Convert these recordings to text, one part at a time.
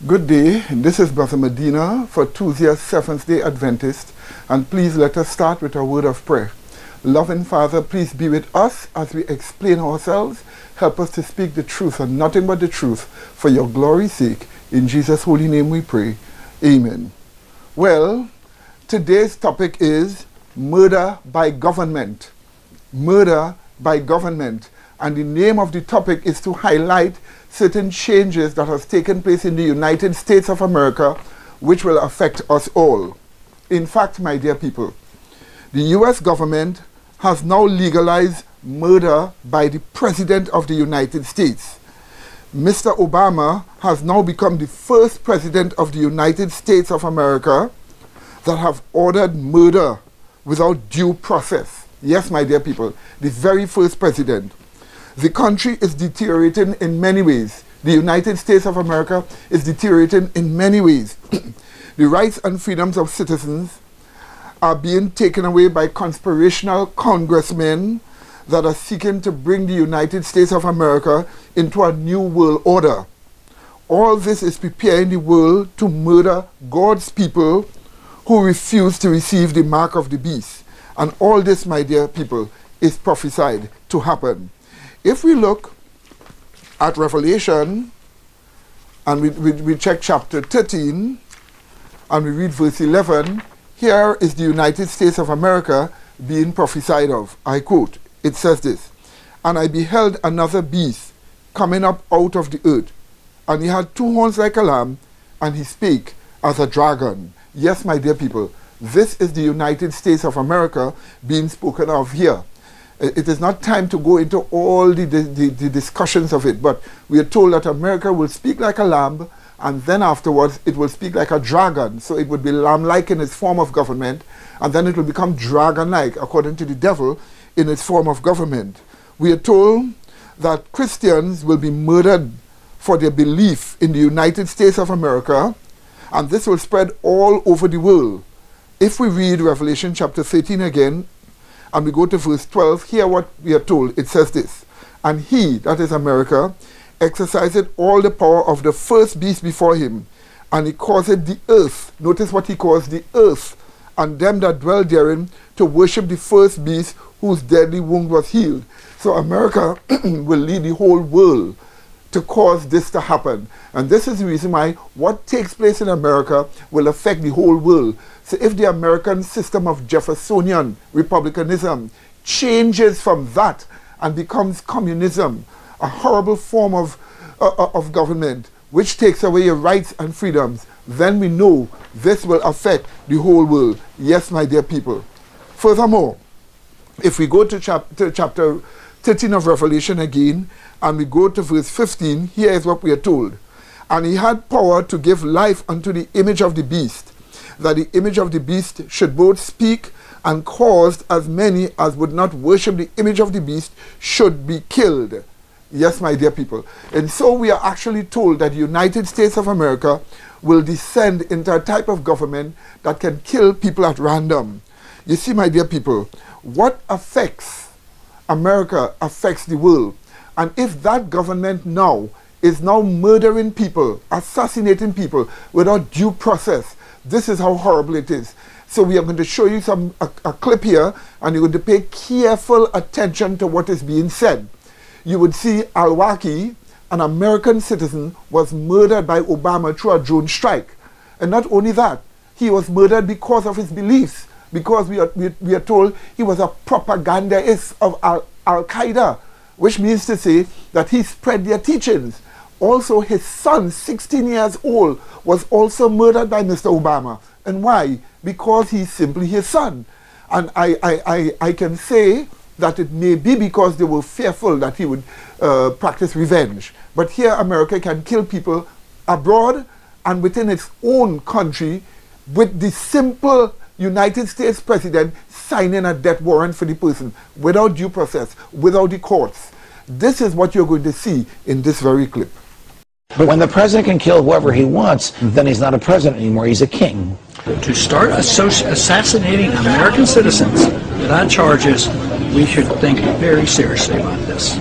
Good day, this is Brother Medina for Tuesday Seventh-day Adventist, and please let us start with a word of prayer. Loving Father, please be with us as we explain ourselves. Help us to speak the truth and nothing but the truth for your glory's sake. In Jesus' holy name we pray. Amen. Well, today's topic is murder by government. Murder by government. And the name of the topic is to highlight certain changes that has taken place in the United States of America, which will affect us all. In fact, my dear people, the US government has now legalized murder by the President of the United States. Mr. Obama has now become the first President of the United States of America that have ordered murder without due process. Yes, my dear people, the very first president. The country is deteriorating in many ways. The United States of America is deteriorating in many ways. The rights and freedoms of citizens are being taken away by conspirational congressmen that are seeking to bring the United States of America into a new world order. All this is preparing the world to murder God's people who refuse to receive the mark of the beast. And all this, my dear people, is prophesied to happen. If we look at Revelation and we check chapter 13 and we read verse 11, here is the United States of America being prophesied of. I quote, it says this, "And I beheld another beast coming up out of the earth, and he had two horns like a lamb, and he spake as a dragon." Yes, my dear people, this is the United States of America being spoken of here. It is not time to go into all the discussions of it, but we are told that America will speak like a lamb, and then afterwards it will speak like a dragon. So it would be lamb-like in its form of government, and then it will become dragon-like, according to the devil, in its form of government. We are told that Christians will be murdered for their belief in the United States of America, and this will spread all over the world. If we read Revelation chapter 13 again, and we go to verse 12, hear what we are told. It says this, "And he," that is America, "exercised all the power of the first beast before him, and he caused the earth," notice what he calls the earth, "and them that dwell therein to worship the first beast whose deadly wound was healed." So America will lead the whole world to cause this to happen. And this is the reason why what takes place in America will affect the whole world. So if the American system of Jeffersonian republicanism changes from that and becomes communism, a horrible form of government which takes away your rights and freedoms, then we know this will affect the whole world. Yes, my dear people. Furthermore, if we go to chapter 13 of Revelation again, and we go to verse 15, here is what we are told. "And he had power to give life unto the image of the beast, that the image of the beast should both speak, and caused as many as would not worship the image of the beast should be killed." Yes, my dear people. And so we are actually told that the United States of America will descend into a type of government that can kill people at random. You see, my dear people, what affects America affects the world. And if that government now is now murdering people, assassinating people without due process, this is how horrible it is. So we are going to show you a clip here, and you're going to pay careful attention to what is being said. You would see Al-Awlaki, an American citizen, was murdered by Obama through a drone strike. And not only that, he was murdered because of his beliefs, because we are told he was a propagandist of Al-Qaeda, which means to say that he spread their teachings. Also, his son, 16 years old, was also murdered by Mr. Obama. And why? Because he's simply his son. And I can say that it may be because they were fearful that he would practice revenge. But here America can kill people abroad and within its own country with the simple United States president signing a death warrant for the person without due process, without the courts. This is what you're going to see in this very clip. But when the president can kill whoever he wants, then he's not a president anymore, he's a king. To start assassinating American citizens without charges, we should think very seriously about this.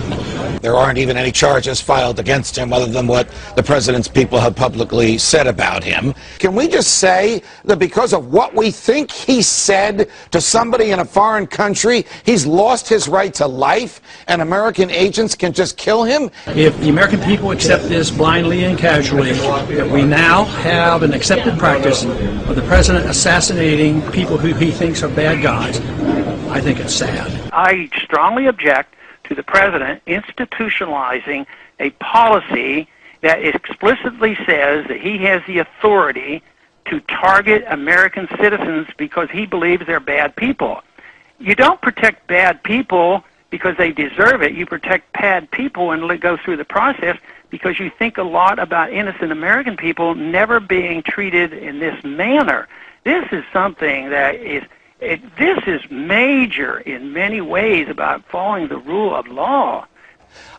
There aren't even any charges filed against him other than what the president's people have publicly said about him. Can we just say that because of what we think he said to somebody in a foreign country, he's lost his right to life and American agents can just kill him? If the American people accept this blindly and casually, that we now have an accepted practice of the president assassinating people who he thinks are bad guys, I think it's sad. I strongly object to the president institutionalizing a policy that explicitly says that he has the authority to target American citizens because he believes they're bad people. You don't protect bad people because they deserve it. You protect bad people and go through the process because you think a lot about innocent American people never being treated in this manner. This is something that is this is major in many ways about following the rule of law.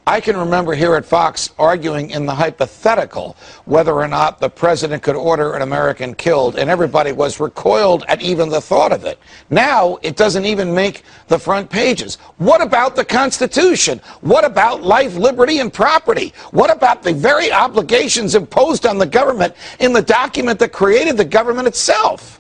I can remember here at Fox arguing in the hypothetical whether or not the president could order an American killed, and everybody was recoiled at even the thought of it. Now it doesn't even make the front pages. What about the Constitution? What about life, liberty, and property? What about the very obligations imposed on the government in the document that created the government itself?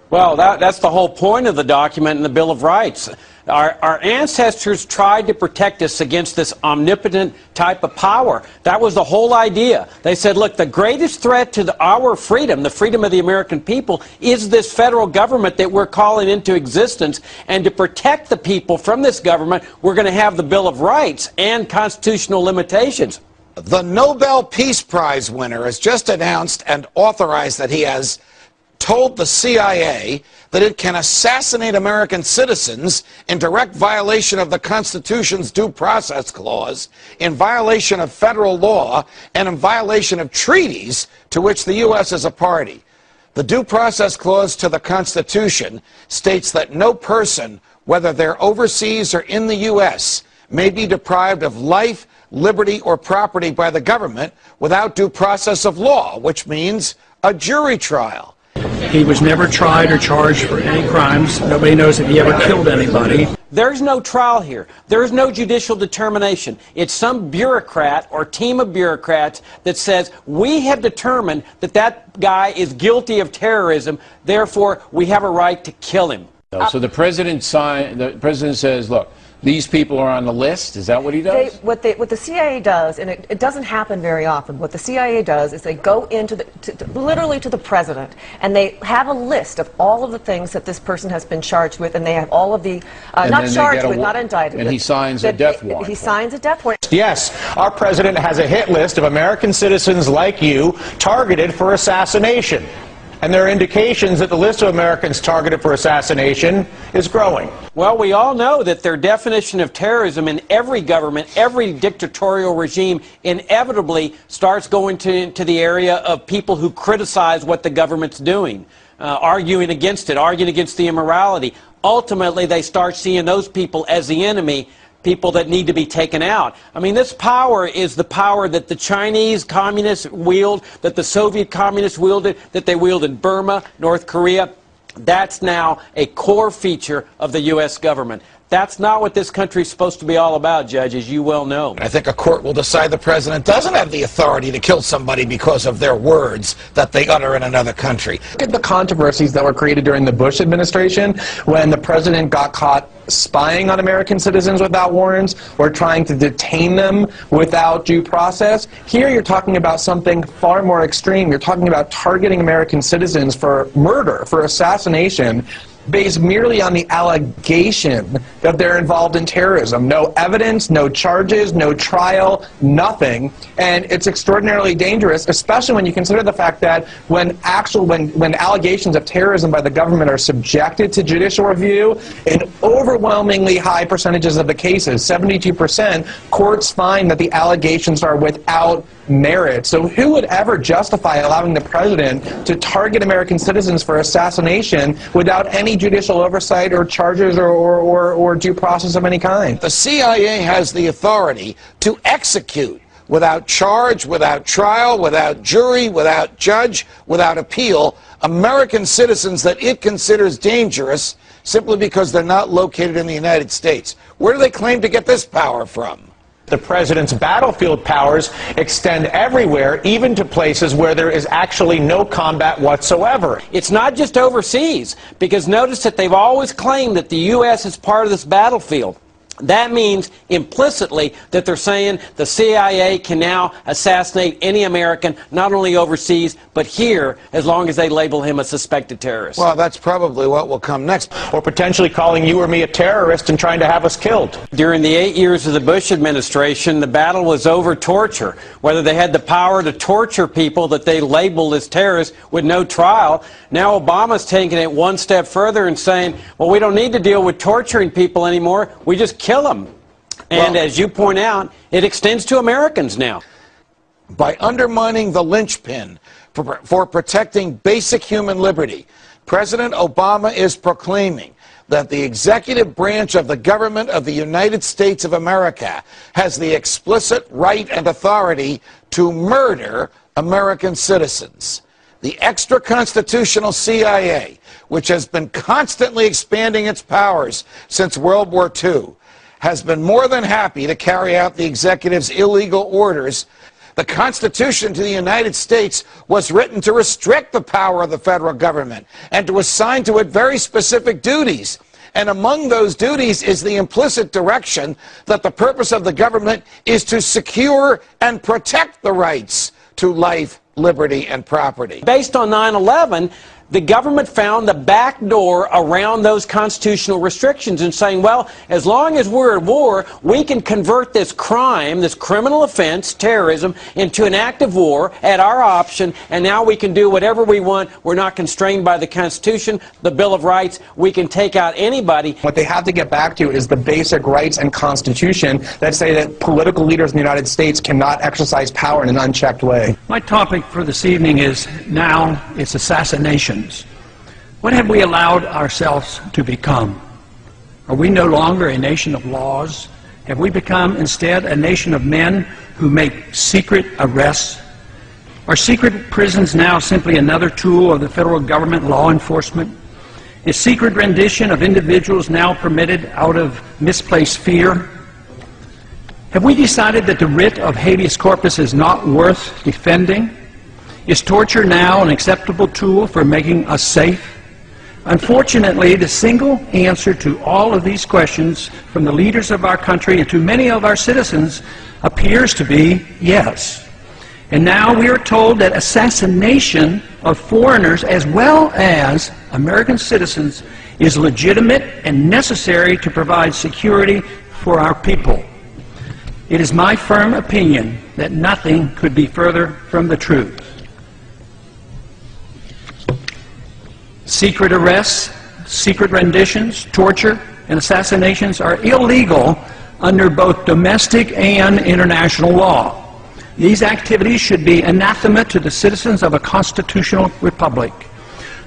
Well, that's the whole point of the document in the Bill of Rights. Our ancestors tried to protect us against this omnipotent type of power. That was the whole idea. They said, look, the greatest threat to our freedom, the freedom of the American people, is this federal government that we're calling into existence. And to protect the people from this government, we're going to have the Bill of Rights and constitutional limitations. The Nobel Peace Prize winner has just announced and authorized that he has told the CIA that it can assassinate American citizens in direct violation of the Constitution's Due Process Clause, in violation of federal law, and in violation of treaties to which the U.S. is a party. The Due Process Clause to the Constitution states that no person, whether they're overseas or in the U.S., may be deprived of life, liberty, or property by the government without due process of law, which means a jury trial. He was never tried or charged for any crimes. Nobody knows if he ever killed anybody. There's no trial here. There is no judicial determination. It's some bureaucrat or team of bureaucrats that says, we have determined that that guy is guilty of terrorism, therefore we have a right to kill him. So the president says, look, these people are on the list. Is that what he does? What the CIA does, and it doesn't happen very often, what the CIA does is they go into literally to the president, and they have a list of all of the things that this person has been charged with, and they have all of the, not charged with, not indicted with. And he signs a death warrant. He signs a death warrant. Yes, our president has a hit list of American citizens like you targeted for assassination. And there are indications that the list of Americans targeted for assassination is growing. Well, we all know that their definition of terrorism in every government, every dictatorial regime, inevitably starts going into the area of people who criticize what the government's doing, arguing against it, arguing against the immorality. Ultimately, they start seeing those people as the enemy, people that need to be taken out. I mean, this power is the power that the Chinese communists wield, that the Soviet communists wielded, that they wield in Burma, North Korea. That's now a core feature of the U.S. government. That's not what this country is supposed to be all about, Judge, as you well know. I think a court will decide the president doesn't have the authority to kill somebody because of their words that they utter in another country. Look at the controversies that were created during the Bush administration when the president got caught spying on American citizens without warrants or trying to detain them without due process. Here you're talking about something far more extreme. You're talking about targeting American citizens for murder, for assassination, based merely on the allegation that they're involved in terrorism. No evidence, no charges, no trial, nothing. And it's extraordinarily dangerous, especially when you consider the fact that when allegations of terrorism by the government are subjected to judicial review, in overwhelmingly high percentages of the cases, 72%, courts find that the allegations are without merit. So who would ever justify allowing the president to target American citizens for assassination without any judicial oversight or charges or due process of any kind? The CIA has the authority to execute without charge, without trial, without jury, without judge, without appeal, American citizens that it considers dangerous simply because they're not located in the United States. Where do they claim to get this power from? The president's battlefield powers extend everywhere, even to places where there is actually no combat whatsoever. It's not just overseas, because notice that they've always claimed that the U.S. is part of this battlefield. That means implicitly that they're saying the CIA can now assassinate any American, not only overseas, but here, as long as they label him a suspected terrorist. Well, that's probably what will come next. Or potentially calling you or me a terrorist and trying to have us killed. During the 8 years of the Bush administration, the battle was over torture, whether they had the power to torture people that they labeled as terrorists with no trial. Now Obama's taking it one step further and saying, well, we don't need to deal with torturing people anymore. We just kill them. And well, as you point out, it extends to Americans now. By undermining the linchpin for protecting basic human liberty, President Obama is proclaiming that the executive branch of the government of the United States of America has the explicit right and authority to murder American citizens. The extra-constitutional CIA, which has been constantly expanding its powers since World War II, has been more than happy to carry out the executive's illegal orders. The Constitution to the United States was written to restrict the power of the federal government and to assign to it very specific duties. And among those duties is the implicit direction that the purpose of the government is to secure and protect the rights to life, liberty, and property. Based on 9/11, the government found the back door around those constitutional restrictions and saying, well, as long as we're at war, we can convert this crime, this criminal offense, terrorism, into an act of war at our option, and now we can do whatever we want. We're not constrained by the Constitution, the Bill of Rights. We can take out anybody. What they have to get back to is the basic rights and Constitution that say that political leaders in the United States cannot exercise power in an unchecked way. My topic for this evening is now it's assassination. What have we allowed ourselves to become? Are we no longer a nation of laws? Have we become instead a nation of men who make secret arrests? Are secret prisons now simply another tool of the federal government law enforcement? Is secret rendition of individuals now permitted out of misplaced fear? Have we decided that the writ of habeas corpus is not worth defending? Is torture now an acceptable tool for making us safe? Unfortunately, the single answer to all of these questions from the leaders of our country and to many of our citizens appears to be yes. And now we are told that assassination of foreigners as well as American citizens is legitimate and necessary to provide security for our people. It is my firm opinion that nothing could be further from the truth. Secret arrests, secret renditions, torture, and assassinations are illegal under both domestic and international law. These activities should be anathema to the citizens of a constitutional republic.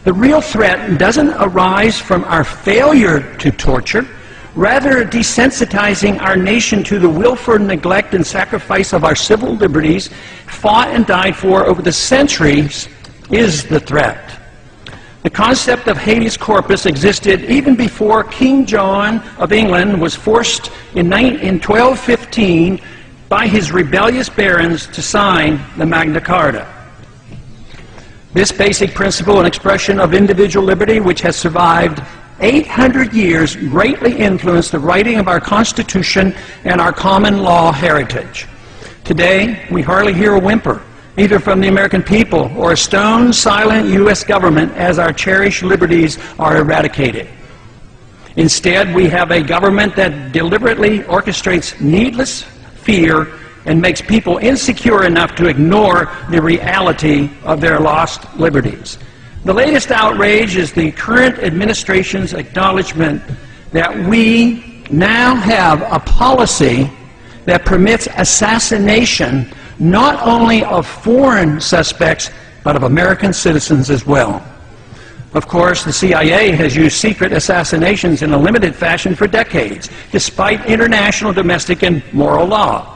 The real threat doesn't arise from our failure to torture, rather desensitizing our nation to the willful neglect and sacrifice of our civil liberties fought and died for over the centuries is the threat. The concept of habeas corpus existed even before King John of England was forced in 1215 by his rebellious barons to sign the Magna Carta. This basic principle and expression of individual liberty, which has survived 800 years, greatly influenced the writing of our Constitution and our common law heritage. Today, we hardly hear a whimper, either from the American people or a stone, silent U.S. government as our cherished liberties are eradicated. Instead, we have a government that deliberately orchestrates needless fear and makes people insecure enough to ignore the reality of their lost liberties. The latest outrage is the current administration's acknowledgement that we now have a policy that permits assassination not only of foreign suspects, but of American citizens as well. Of course, the CIA has used secret assassinations in a limited fashion for decades, despite international, domestic, and moral law.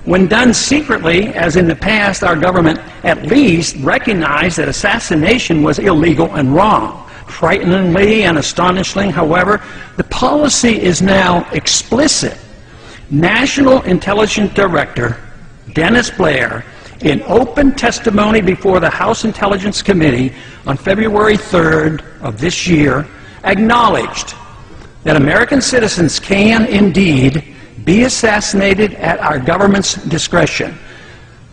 When done secretly, as in the past, our government at least recognized that assassination was illegal and wrong. Frighteningly and astonishingly, however, the policy is now explicit. National Intelligence Director Dennis Blair, in open testimony before the House Intelligence Committee on February 3rd of this year, acknowledged that American citizens can indeed be assassinated at our government's discretion.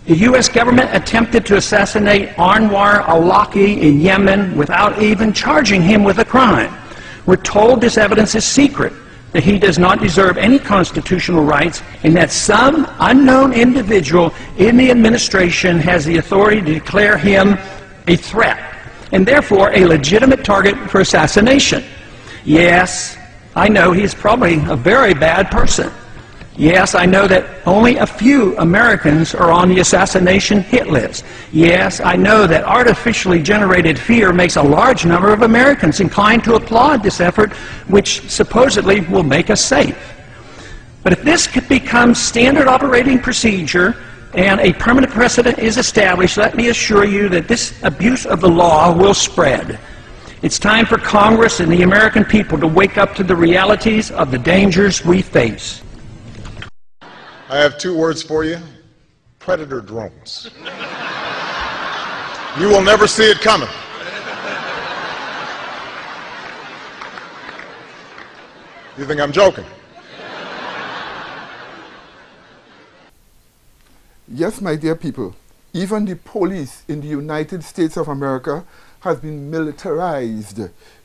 The U.S. government attempted to assassinate Anwar al-Awlaki in Yemen without even charging him with a crime. We're told this evidence is secret, that he does not deserve any constitutional rights, and that some unknown individual in the administration has the authority to declare him a threat, and therefore a legitimate target for assassination. Yes, I know he's probably a very bad person. Yes, I know that only a few Americans are on the assassination hit list. Yes, I know that artificially generated fear makes a large number of Americans inclined to applaud this effort, which supposedly will make us safe. But if this could become standard operating procedure and a permanent precedent is established, let me assure you that this abuse of the law will spread. It's time for Congress and the American people to wake up to the realities of the dangers we face. I have two words for you: predator drones. You will never see it coming. You think I'm joking? Yes, my dear people, even the police in the United States of America has been militarized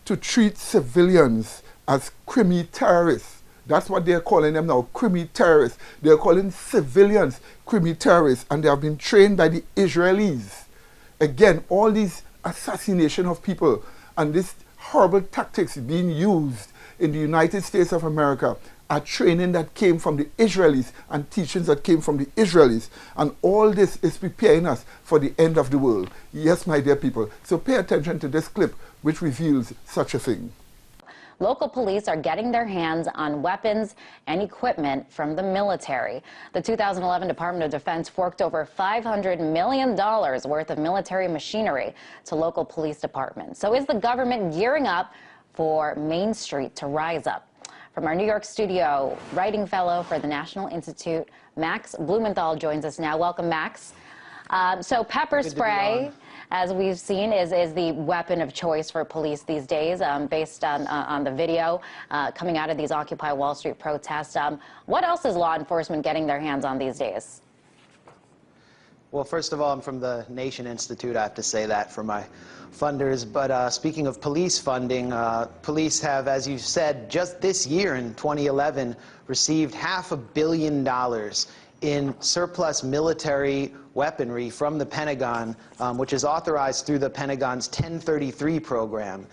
to treat civilians as crimi terrorists. That's what they're calling them now, crimi terrorists. They're calling civilians crimi terrorists, and they have been trained by the Israelis. Again, all these assassination of people and these horrible tactics being used in the United States of America are training that came from the Israelis and teachings that came from the Israelis. And all this is preparing us for the end of the world. Yes, my dear people. So pay attention to this clip, which reveals such a thing. Local police are getting their hands on weapons and equipment from the military. The 2011 Department of Defense forked over $500 million worth of military machinery to local police departments. So is the government gearing up for Main Street to rise up? From our New York studio, writing fellow for the National Institute, Max Blumenthal joins us now. Welcome, Max. So pepper spray, as we've seen, is the weapon of choice for police these days, based on the video coming out of these Occupy Wall Street protests. What else is law enforcement getting their hands on these days? Well, first of all, I'm from the Nation Institute. I have to say that for my funders. But speaking of police funding, police have, as you said, just this year in 2011, received $500 million in surplus military weaponry from the Pentagon, which is authorized through the Pentagon's 1033 program.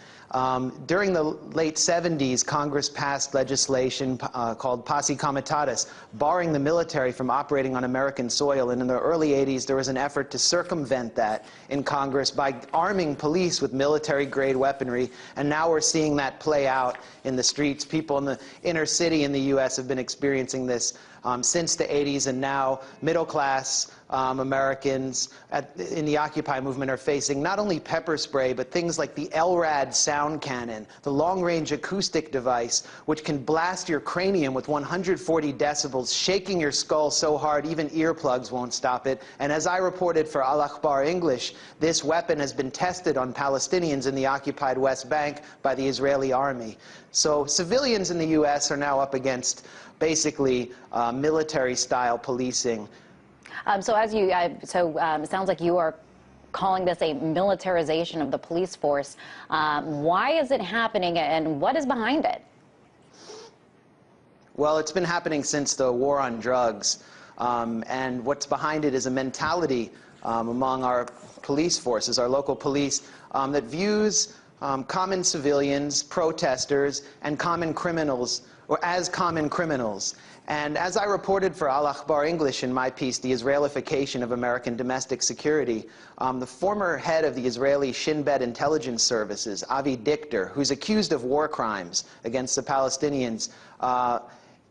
During the late 70s, Congress passed legislation called Posse Comitatus, barring the military from operating on American soil. And in the early 80s, there was an effort to circumvent that in Congress by arming police with military-grade weaponry. And now we're seeing that play out in the streets. People in the inner city in the U.S. have been experiencing this since the 80s, and now middle-class Americans in the Occupy movement are facing not only pepper spray, but things like the LRAD sound cannon, the long-range acoustic device, which can blast your cranium with 140 decibels, shaking your skull so hard even earplugs won't stop it. And as I reported for Al Akhbar English, this weapon has been tested on Palestinians in the occupied West Bank by the Israeli army. So civilians in the U.S. are now up against basically military-style policing. So it sounds like you are calling this a militarization of the police force. Why is it happening, and what is behind it? Well, it's been happening since the war on drugs, and what's behind it is a mentality among our police forces, our local police, that views common civilians, protesters, and common criminals, or as common criminals. And as I reported for Al Akhbar English in my piece, The Israelification of American Domestic Security, the former head of the Israeli Shin Bet intelligence services, Avi Dichter, who's accused of war crimes against the Palestinians,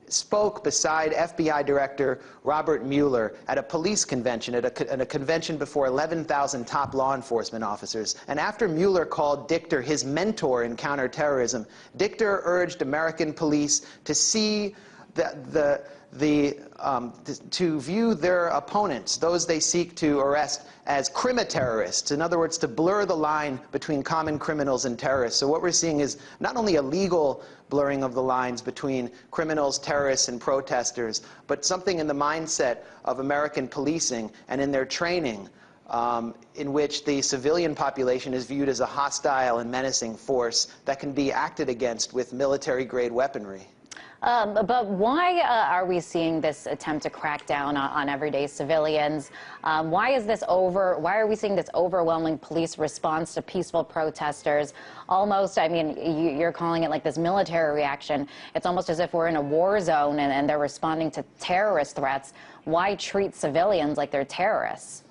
spoke beside FBI Director Robert Mueller at a police convention, at a convention before 11,000 top law enforcement officers. And after Mueller called Dichter his mentor in counterterrorism, Dichter urged American police to see to view their opponents, those they seek to arrest, as crimi-terrorists. In other words, to blur the line between common criminals and terrorists. So what we're seeing is not only a legal blurring of the lines between criminals, terrorists, and protesters, but something in the mindset of American policing and in their training, in which the civilian population is viewed as a hostile and menacing force that can be acted against with military-grade weaponry. But why are we seeing this attempt to crack down on everyday civilians? Why are we seeing this overwhelming police response to peaceful protesters? Almost, I mean, you're calling it like this military reaction. It's almost as if we're in a war zone and they're responding to terrorist threats. Why treat civilians like they're terrorists?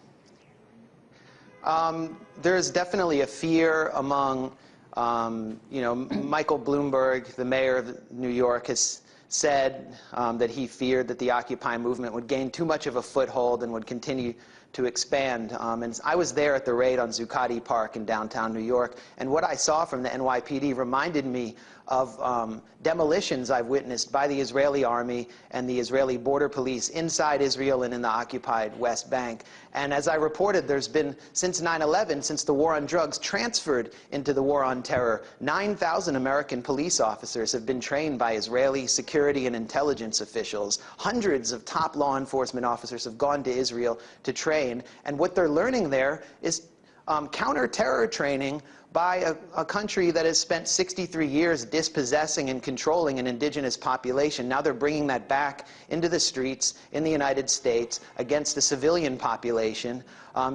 There's definitely a fear among Michael Bloomberg, the mayor of New York, has said that he feared that the Occupy movement would gain too much of a foothold and would continue to expand. And I was there at the raid on Zuccotti Park in downtown New York, and what I saw from the NYPD reminded me of demolitions I've witnessed by the Israeli army and the Israeli border police inside Israel and in the occupied West Bank. And as I reported, there's been, since 9/11, since the war on drugs transferred into the war on terror, 9,000 American police officers have been trained by Israeli security and intelligence officials. Hundreds of top law enforcement officers have gone to Israel to train, and what they're learning there is counter-terror training by a country that has spent 63 years dispossessing and controlling an indigenous population. Now they're bringing that back into the streets in the United States against the civilian population.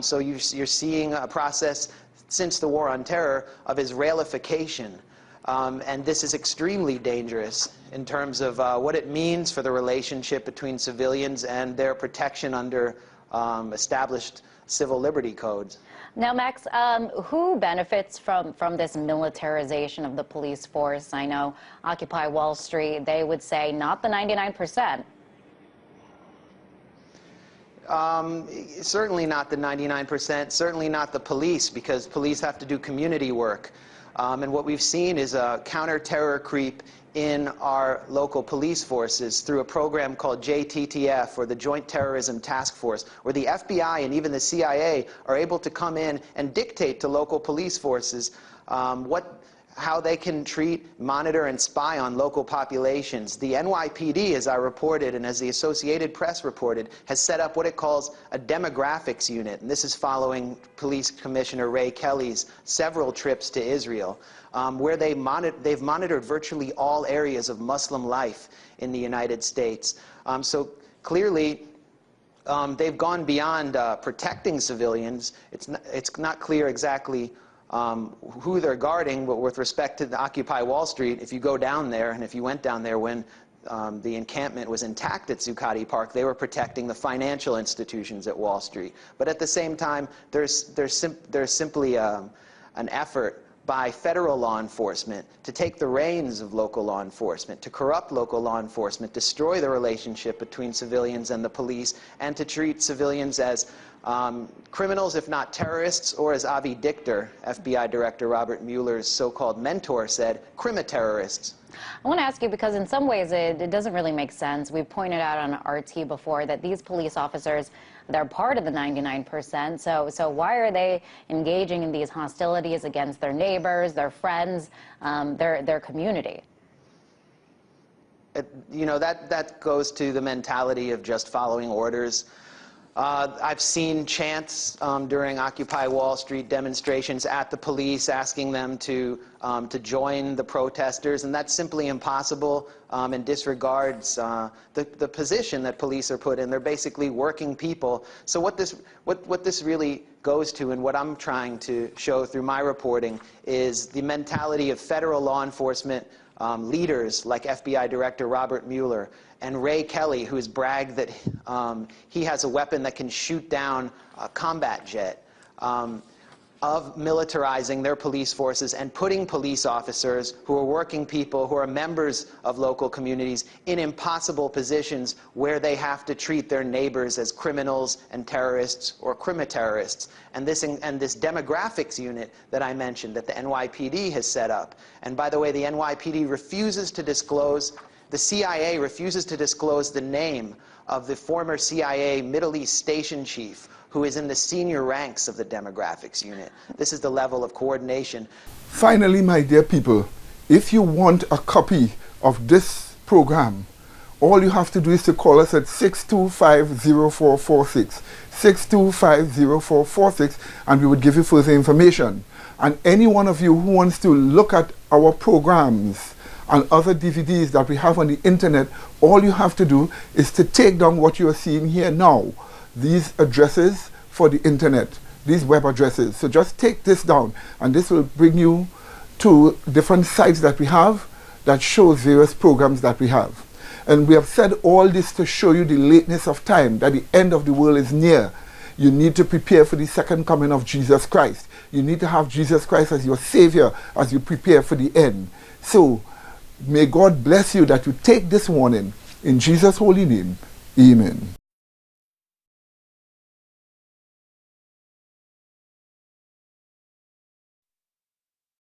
So you're seeing a process since the war on terror of Israelification. And this is extremely dangerous in terms of what it means for the relationship between civilians and their protection under established civil liberty codes. Now, Max, who benefits from this militarization of the police force? I know Occupy Wall Street, they would say not the 99%. Certainly not the 99%, certainly not the police, because police have to do community work. And what we've seen is a counter-terror creep in our local police forces through a program called JTTF, or the Joint Terrorism Task Force, where the FBI and even the CIA are able to come in and dictate to local police forces how they can treat, monitor, and spy on local populations. The NYPD, as I reported and as the Associated Press reported, has set up what it calls a demographics unit, and this is following Police Commissioner Ray Kelly's several trips to Israel, where they've monitored virtually all areas of Muslim life in the United States. So clearly, they've gone beyond protecting civilians. It's not clear exactly who they're guarding, but with respect to the Occupy Wall Street, if you go down there, and if you went down there when the encampment was intact at Zuccotti Park, they were protecting the financial institutions at Wall Street. But at the same time, there's simply an effort by federal law enforcement to take the reins of local law enforcement, to corrupt local law enforcement, destroy the relationship between civilians and the police, and to treat civilians as criminals, if not terrorists, or as Avi Dichter, FBI Director Robert Mueller's so-called mentor, said, crimi-terrorists. I want to ask you, because in some ways it doesn't really make sense. We've pointed out on RT before that these police officers, they're part of the 99%. So why are they engaging in these hostilities against their neighbors, their friends, their community? That goes to the mentality of just following orders. I've seen chants during Occupy Wall Street demonstrations at the police asking them to join the protesters, and that's simply impossible and disregards the position that police are put in. They're basically working people. So what this really goes to, and what I'm trying to show through my reporting, is the mentality of federal law enforcement leaders like FBI Director Robert Mueller and Ray Kelly, who has bragged that he has a weapon that can shoot down a combat jet, of militarizing their police forces and putting police officers who are working people, who are members of local communities, in impossible positions where they have to treat their neighbors as criminals and terrorists or crimi-terrorists. And this demographics unit that I mentioned that the NYPD has set up. And by the way, the NYPD refuses to disclose the CIA refuses to disclose the name of the former CIA Middle East station chief who is in the senior ranks of the demographics unit. This is the level of coordination. Finally, my dear people, if you want a copy of this program, all you have to do is to call us at 625-0446, 625-0446, and we would give you further information. And any one of you who wants to look at our programs and other DVDs that we have on the internet, all you have to do is to take down what you are seeing here now, these addresses for the internet, these web addresses. So just take this down, and this will bring you to different sites that we have that shows various programs that we have. And we have said all this to show you the lateness of time, that the end of the world is near. You need to prepare for the second coming of Jesus Christ. You need to have Jesus Christ as your Savior as you prepare for the end. So may God bless you that you take this warning. In Jesus' holy name, amen.